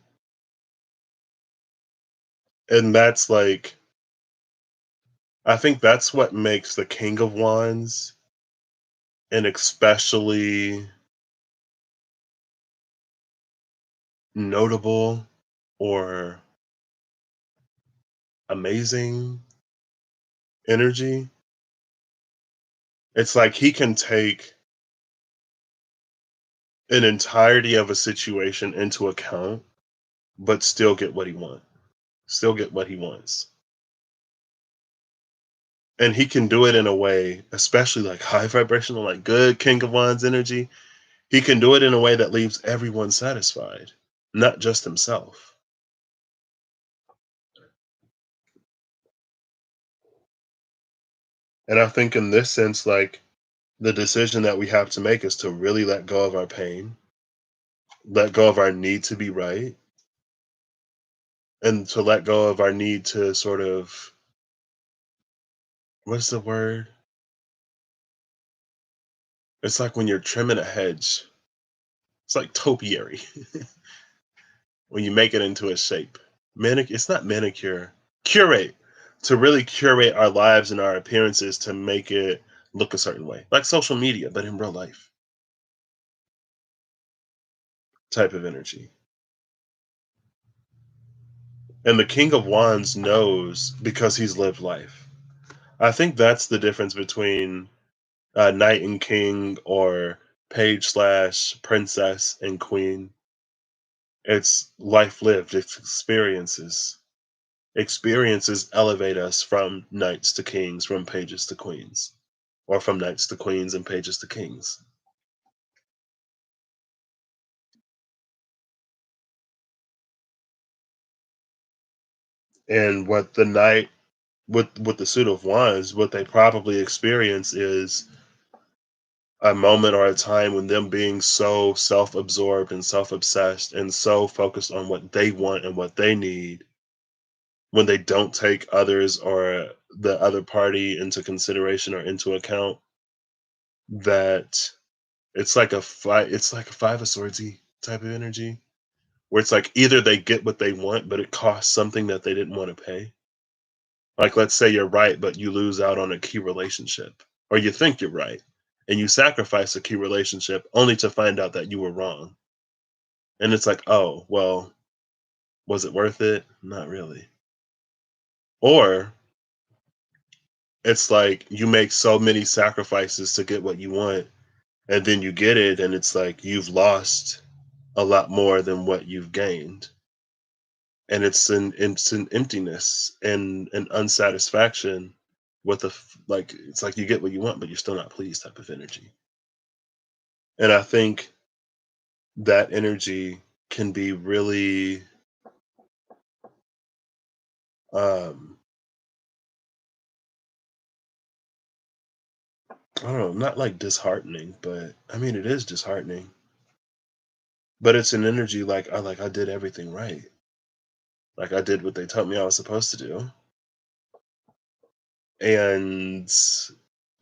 And that's like, I think that's what makes the King of Wands an especially notable or amazing energy. It's like he can take an entirety of a situation into account, but still get what he wants. Still get what he wants. And he can do it in a way, especially like high vibrational, like good King of Wands energy. He can do it in a way that leaves everyone satisfied, not just himself. And I think in this sense, like the decision that we have to make is to really let go of our pain, let go of our need to be right, and to let go of our need to sort of, what's the word? It's like when you're trimming a hedge. It's like topiary when you make it into a shape. It's not manicure. Curate. To really curate our lives and our appearances to make it look a certain way. Like social media, but in real life type of energy. And the King of Wands knows because he's lived life. I think that's the difference between knight and king or page slash princess and queen. It's life lived, it's experiences. Experiences elevate us from knights to kings, from pages to queens, or from knights to queens and pages to kings. And what the knight with the suit of wands, what they probably experience is a moment or a time when them being so self-absorbed and self-obsessed and so focused on what they want and what they need, when they don't take others or the other party into consideration or into account, that it's like a five of swordsy type of energy where it's like either they get what they want but it costs something that they didn't want to pay. Like let's say you're right but you lose out on a key relationship, or you think you're right and you sacrifice a key relationship only to find out that you were wrong. And it's like, oh, well, was it worth it? Not really. Or it's like you make so many sacrifices to get what you want, and then you get it, and it's like you've lost a lot more than what you've gained. And it's an emptiness and an unsatisfaction with like it's like you get what you want, but you're still not pleased type of energy. And I think that energy can be really um I don't know, not like disheartening, but I mean it is disheartening. But it's an energy like I did everything right. Like I did what they told me I was supposed to do. And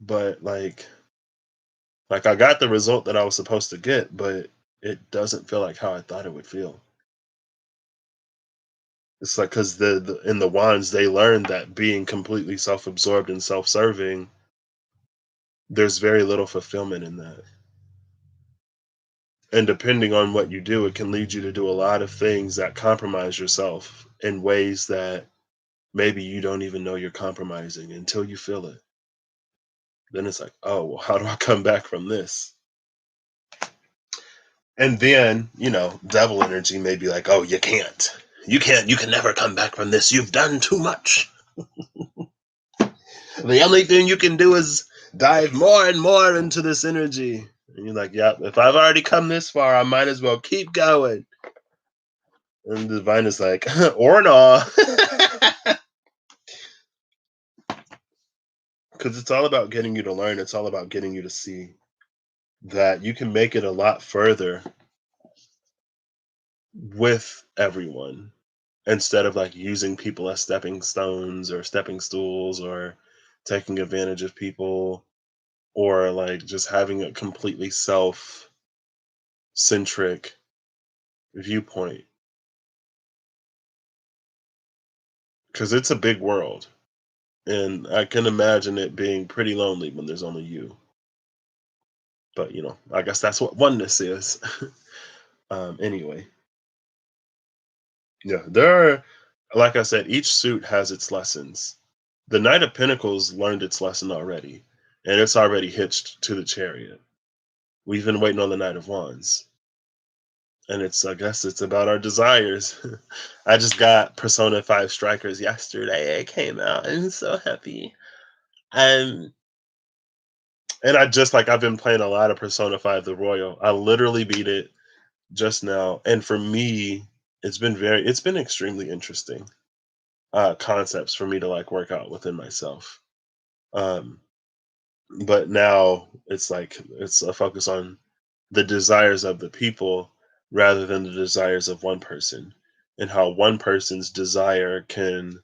but like I got the result that I was supposed to get, but it doesn't feel like how I thought it would feel. It's like because the in the wands they learned that being completely self-absorbed and self-serving, there's very little fulfillment in that. And depending on what you do, it can lead you to do a lot of things that compromise yourself in ways that maybe you don't even know you're compromising until you feel it. Then it's like, oh, well, how do I come back from this? And then, devil energy may be like, oh, you can't. You can never come back from this. You've done too much. The only thing you can do is dive more and more into this energy. And you're like, yeah, if I've already come this far, I might as well keep going. And the divine is like, or no. Because it's all about getting you to learn. It's all about getting you to see that you can make it a lot further with everyone instead of like using people as stepping stones or stepping stools or taking advantage of people, or like just having a completely self centric viewpoint, because it's a big world. And I can imagine it being pretty lonely when there's only you. But, I guess that's what oneness is. Anyway, yeah, like I said, each suit has its lessons. The Knight of Pentacles learned its lesson already, and it's already hitched to the chariot. We've been waiting on the Knight of Wands, and I guess it's about our desires. I just got Persona 5 Strikers yesterday. It came out. I'm so happy. Um, and I've been playing a lot of Persona 5 The Royal. I literally beat it just now, and for me, it's been extremely interesting concepts for me to like work out within myself. Um, but now it's like it's a focus on the desires of the people rather than the desires of one person, and how one person's desire can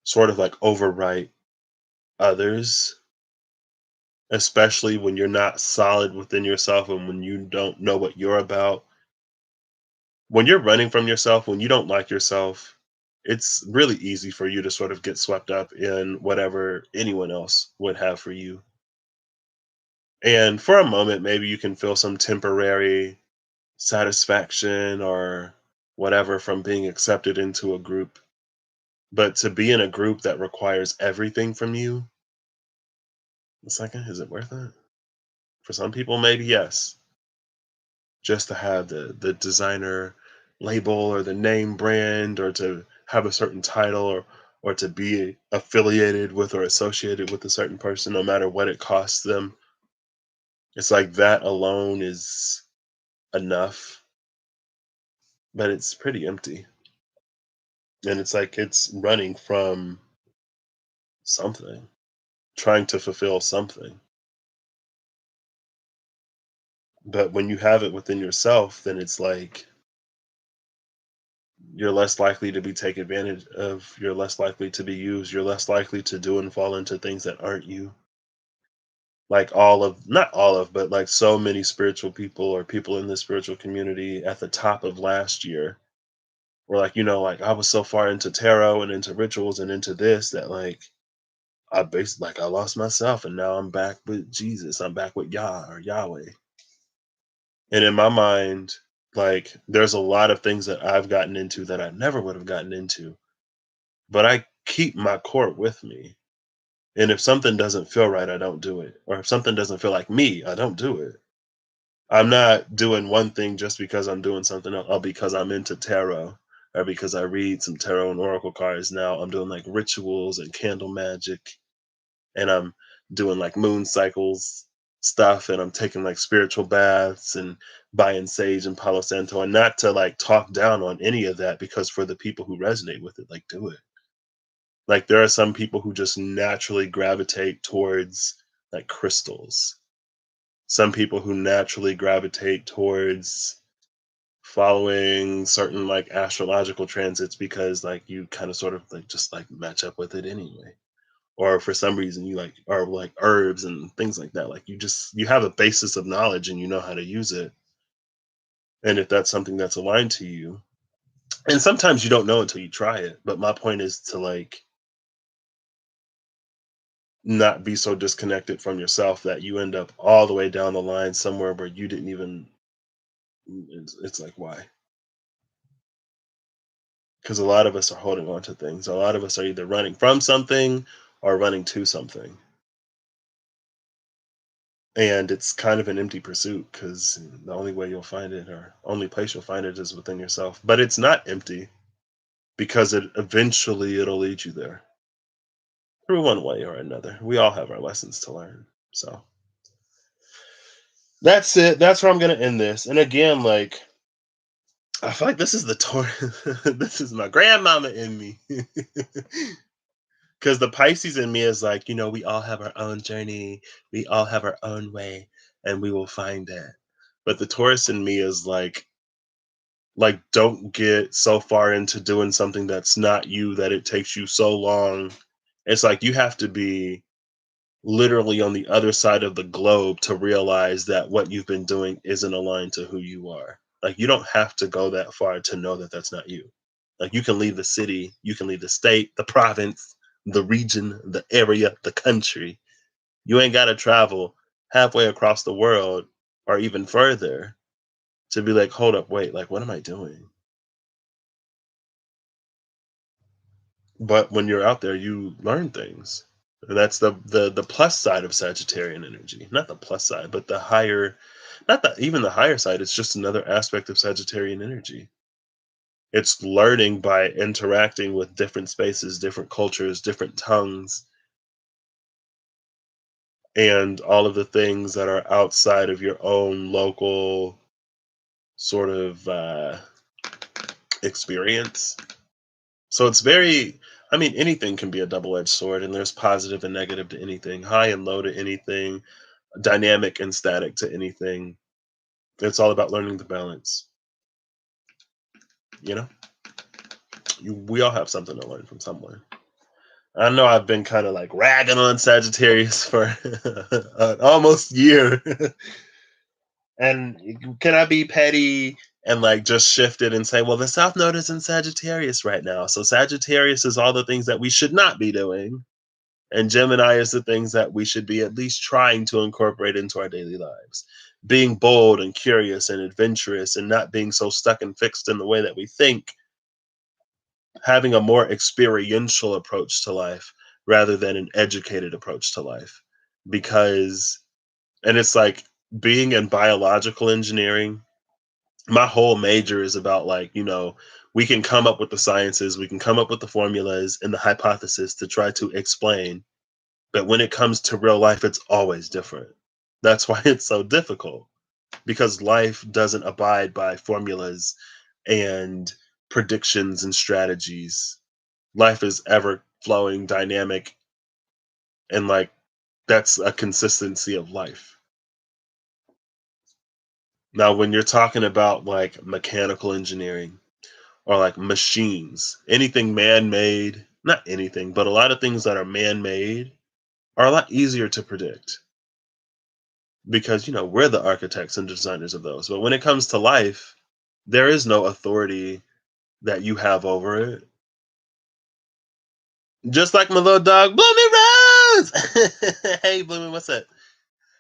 sort of like overwrite others, especially when you're not solid within yourself and when you don't know what you're about. When you're running from yourself, when you don't like yourself, it's really easy for you to sort of get swept up in whatever anyone else would have for you. And for a moment, maybe you can feel some temporary satisfaction or whatever from being accepted into a group. But to be in a group that requires everything from you, it's like, is it worth it? For some people, maybe yes. Just to have the designer label or the name brand, or to have a certain title, or to be affiliated with or associated with a certain person, no matter what it costs them. It's like that alone is enough, but it's pretty empty. And it's like it's running from something, trying to fulfill something. But when you have it within yourself, then it's like you're less likely to be taken advantage of, you're less likely to be used, you're less likely to do and fall into things that aren't you. Like not all of, but like so many spiritual people or people in the spiritual community at the top of last year were like, like I was so far into tarot and into rituals and into this that like I lost myself, and now I'm back with Jesus. I'm back with Yah or Yahweh. And in my mind, like there's a lot of things that I've gotten into that I never would have gotten into, but I keep my core with me. And if something doesn't feel right, I don't do it. Or if something doesn't feel like me, I don't do it. I'm not doing one thing just because I'm doing something else, or because I'm into tarot, or because I read some tarot and oracle cards. Now I'm doing like rituals and candle magic, and I'm doing like moon cycles stuff, and I'm taking like spiritual baths and buying sage and Palo Santo, and not to like talk down on any of that, because for the people who resonate with it, like do it. Like there are some people who just naturally gravitate towards like crystals. Some people who naturally gravitate towards following certain like astrological transits because like you kind of sort of like just like match up with it anyway. Or for some reason you like are like herbs and things like that. Like you have a basis of knowledge and you know how to use it. And if that's something that's aligned to you, and sometimes you don't know until you try it. But my point is to like not be so disconnected from yourself that you end up all the way down the line somewhere where you didn't even it's like why? Because a lot of us are holding on to things. A lot of us are either running from something or running to something. And it's kind of an empty pursuit, because the only way you'll find it, or only place you'll find it, is within yourself. But it's not empty, because it'll lead you there through one way or another. We all have our lessons to learn. So that's it. That's where I'm gonna end this. And again, like I feel like this is the tour. This is my grandmama in me. Because the Pisces in me is like, we all have our own journey, we all have our own way, and we will find that. But the Taurus in me is like don't get so far into doing something that's not you that it takes you so long. It's like you have to be. literally on the other side of the globe to realize that what you've been doing isn't aligned to who you are. Like, you don't have to go that far to know that that's not you. Like, you can leave the city, you can leave the state, the province, the region, the area, the country. You ain't got to travel halfway across the world or even further to be like, hold up, wait, like, what am I doing? But when you're out there, you learn things. And that's the plus side of Sagittarian energy. Not the plus side, but the higher, not the even the higher side. It's just another aspect of Sagittarian energy. It's learning by interacting with different spaces, different cultures, different tongues, and all of the things that are outside of your own local sort of experience. So it's very, I mean, anything can be a double edged sword, and there's positive and negative to anything, high and low to anything, dynamic and static to anything. It's all about learning the balance. You know, we all have something to learn from someone. I know I've been kind of like ragging on Sagittarius for an almost year. And can I be petty and like just shift it and say, well, the South Node is in Sagittarius right now. So Sagittarius is all the things that we should not be doing. And Gemini is the things that we should be at least trying to incorporate into our daily lives. Being bold and curious and adventurous and not being so stuck and fixed in the way that we think, having a more experiential approach to life rather than an educated approach to life. Because, and it's like being in biological engineering, my whole major is about like, we can come up with the sciences, we can come up with the formulas and the hypothesis to try to explain. But when it comes to real life, it's always different. That's why it's so difficult, because life doesn't abide by formulas and predictions and strategies. Life is ever flowing, dynamic, and like that's a consistency of life. Now, when you're talking about like mechanical engineering or like machines, anything man made, not anything, but a lot of things that are man made are a lot easier to predict because we're the architects and designers of those. But when it comes to life, there is no authority that you have over it. Just like my little dog Bloomy Rose. Hey Bloomy, what's up?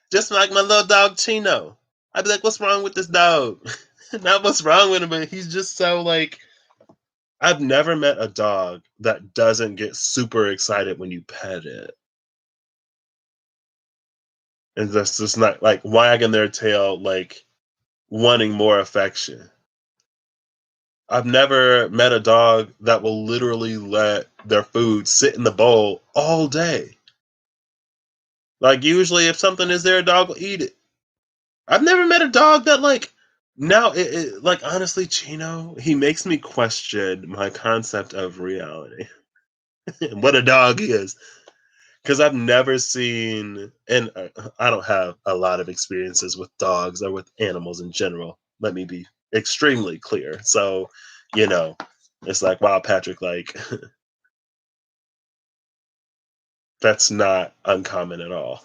Just like my little dog Chino. I'd be like, what's wrong with this dog? Not what's wrong with him, but he's just so like, I've never met a dog that doesn't get super excited when you pet it. And that's just not like wagging their tail, like wanting more affection. I've never met a dog that will literally let their food sit in the bowl all day. Like, usually, if something is there, a dog will eat it. I've never met a dog that, like, now, like, honestly, Chino, he makes me question my concept of reality and what a dog is. Because I've never seen, and I don't have a lot of experiences with dogs or with animals in general. Let me be extremely clear. So, you know, it's like, wow, Patrick, like, that's not uncommon at all.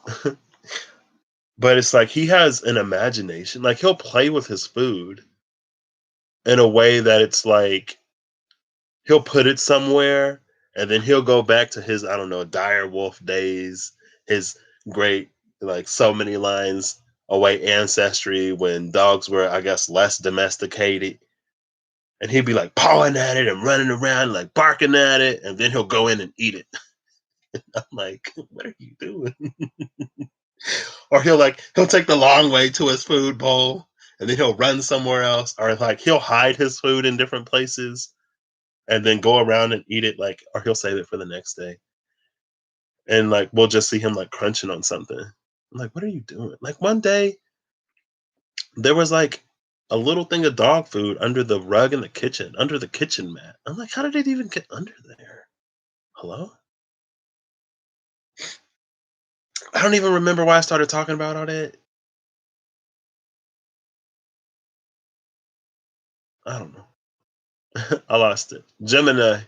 But it's like he has an imagination. Like, he'll play with his food in a way that it's like he'll put it somewhere and then he'll go back to his, I don't know, dire wolf days, his great, like, so many lines away ancestry when dogs were, I guess, less domesticated. And he'd be like pawing at it and running around, like barking at it, and then he'll go in and eat it. I'm like, what are you doing? Or he'll take the long way to his food bowl and then he'll run somewhere else. Or like he'll hide his food in different places and then go around and eat it, like, or he'll save it for the next day. And like we'll just see him like crunching on something. I'm like, what are you doing? Like one day there was like a little thing of dog food under the rug in the kitchen, under the kitchen mat. I'm like, how did it even get under there? Hello? I don't even remember why I started talking about all that. I don't know. I lost it. Gemini.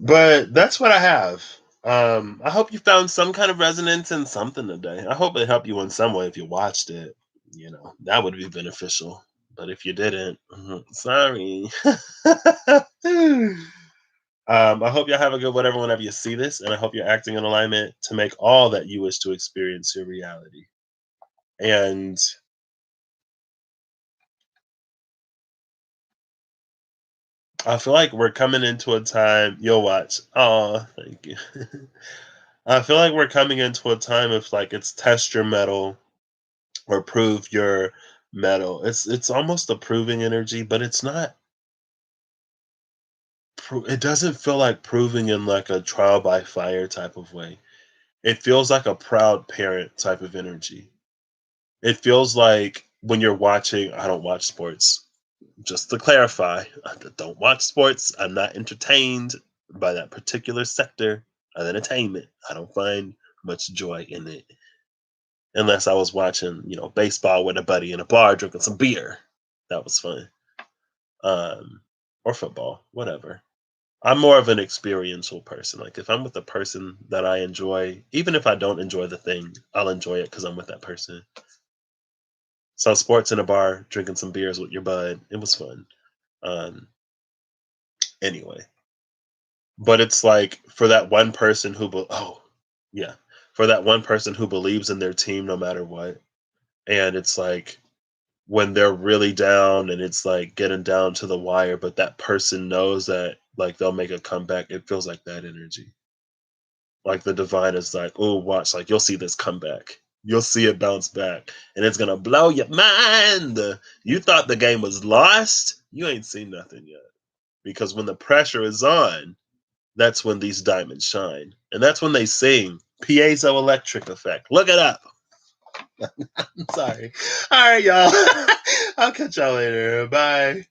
But that's what I have. I hope you found some kind of resonance in something today. I hope it helped you in some way if you watched it. That would be beneficial. But if you didn't, sorry. I hope y'all have a good whatever whenever you see this, and I hope you're acting in alignment to make all that you wish to experience your reality. And I feel like we're coming into a time. You'll watch. Oh, thank you. I feel like we're coming into a time of like it's test your metal or prove your metal. It's almost a proving energy, but it's not. It doesn't feel like proving in like a trial by fire type of way. It feels like a proud parent type of energy. It feels like when you're watching. I don't watch sports. Just to clarify, I don't watch sports. I'm not entertained by that particular sector of entertainment. I don't find much joy in it unless I was watching, baseball with a buddy in a bar drinking some beer. That was fun. Or football, whatever. I'm more of an experiential person. Like if I'm with a person that I enjoy, even if I don't enjoy the thing, I'll enjoy it because I'm with that person. So sports in a bar, drinking some beers with your bud, it was fun. Um, anyway, but it's like for that one person yeah, for that one person who believes in their team no matter what, and it's like when they're really down and it's like getting down to the wire, but that person knows that like they'll make a comeback. It feels like that energy. Like the divine is like, oh, watch, like you'll see this comeback. You'll see it bounce back, and it's gonna blow your mind. You thought the game was lost. You ain't seen nothing yet. Because when the pressure is on, that's when these diamonds shine. And that's when they sing piezoelectric effect. Look it up. I'm sorry. All right, y'all. I'll catch y'all later. Bye.